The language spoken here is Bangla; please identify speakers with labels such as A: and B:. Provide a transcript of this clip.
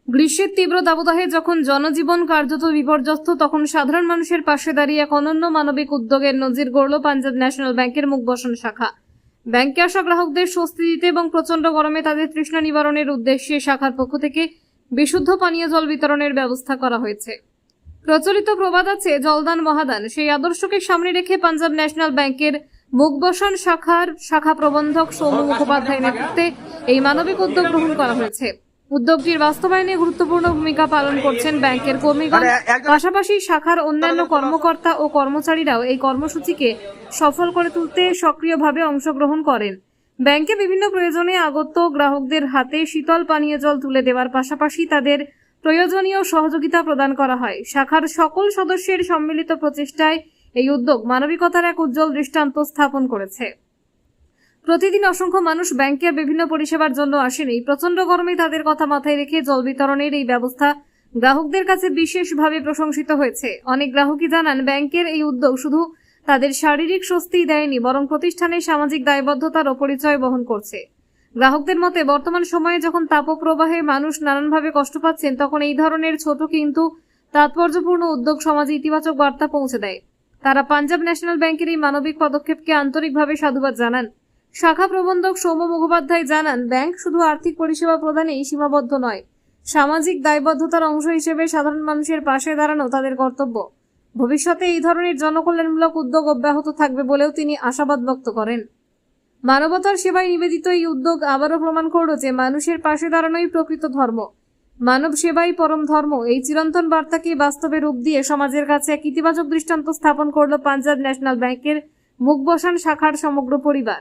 A: গ্রীষ্মের তীব্র দাবদাহে যখন জনজীবন কার্যত বিপর্যস্ত, তখন সাধারণ মানুষের পাশে দাঁড়িয়ে এক অনন্য মানবিক উদ্যোগের নজির গড়ল পাঞ্জাব ন্যাশনাল ব্যাংকের মুখবসন শাখা। ব্যাংকে আসা গ্রাহকদের স্বস্তি দিতে এবং প্রচন্ড গরমে তাদের তৃষ্ণা নিবারণের উদ্দেশ্যে শাখার পক্ষ থেকে বিশুদ্ধ পানীয় জল বিতরণের ব্যবস্থা করা হয়েছে। প্রচলিত প্রবাদ আছে, জলদান মহাদান। সেই আদর্শকে সামনে রেখে পাঞ্জাব ন্যাশনাল ব্যাংকের মুখবসন শাখার শাখা প্রবন্ধক সৌম্য মুখোপাধ্যায়ের নেতৃত্বে এই মানবিক উদ্যোগ গ্রহণ করা হয়েছে। উদ্যোগটির বাস্তবায়নে গুরুত্বপূর্ণ ভূমিকা পালন করছেন ব্যাংকের কর্মীগণ। পাশাপাশি শাখার অন্যান্য কর্মকর্তা ও কর্মচারীরাও এই কর্মসূচিকে সফল করে তুলতে সক্রিয়ভাবে অংশগ্রহণ করেন। ব্যাংকে বিভিন্ন প্রয়োজনে আগত গ্রাহকদের হাতে শীতল পানীয় জল তুলে দেওয়ার পাশাপাশি তাদের প্রয়োজনীয় সহযোগিতা প্রদান করা হয়। শাখার সকল সদস্যের সম্মিলিত প্রচেষ্টায় এই উদ্যোগ মানবিকতার এক উজ্জ্বল দৃষ্টান্ত স্থাপন করেছে। প্রতিদিন অসংখ্য মানুষ ব্যাংকের বিভিন্ন পরিষেবার জন্য আসেন। এই প্রচন্ড গরমে তাদের কথা মাথায় রেখে জল বিতরণের এই ব্যবস্থা গ্রাহকদের কাছে বিশেষভাবে প্রশংসিত হয়েছে। অনেক গ্রাহকই জানান, ব্যাংকের এই উদ্যোগ শুধু তাদের শারীরিক স্বস্তি দেয়নি, বরং প্রতিষ্ঠানের সামাজিক দায়বদ্ধতারও পরিচয় বহন করছে। গ্রাহকদের মতে, বর্তমান সময়ে যখন তাপপ্রবাহে মানুষ নানানভাবে কষ্ট পাচ্ছেন, তখন এই ধরনের ছোট কিন্তু তাৎপর্যপূর্ণ উদ্যোগ সমাজে ইতিবাচক বার্তা পৌঁছে দেয়। তারা পাঞ্জাব ন্যাশনাল ব্যাংকের এই মানবিক পদক্ষেপকে আন্তরিকভাবে সাধুবাদ জানান। শাখা প্রবন্ধক সৌম্য মুখোপাধ্যায় জানান, ব্যাংক শুধু আর্থিক পরিষেবা প্রদানেই সীমাবদ্ধ নয়, সামাজিক দায়বদ্ধতার অংশ হিসেবে সাধারণ মানুষের পাশে দাঁড়ানো তাদের কর্তব্য। ভবিষ্যতে এই ধরনের জনকল্যাণমূলক উদ্যোগ অব্যাহত থাকবে বলেও তিনি আশাবাদ ব্যক্ত করেন। মানবতার সেবায় নিবেদিত এই উদ্যোগ আবারও প্রমাণ করল যে মানুষের পাশে দাঁড়ানোই প্রকৃত ধর্ম, মানব সেবাই পরম ধর্ম। এই চিরন্তন বার্তাকে বাস্তবে রূপ দিয়ে সমাজের কাছে এক ইতিবাচক দৃষ্টান্ত স্থাপন করল পাঞ্জাব ন্যাশনাল ব্যাংকের মুখবসন শাখার সমগ্র পরিবার।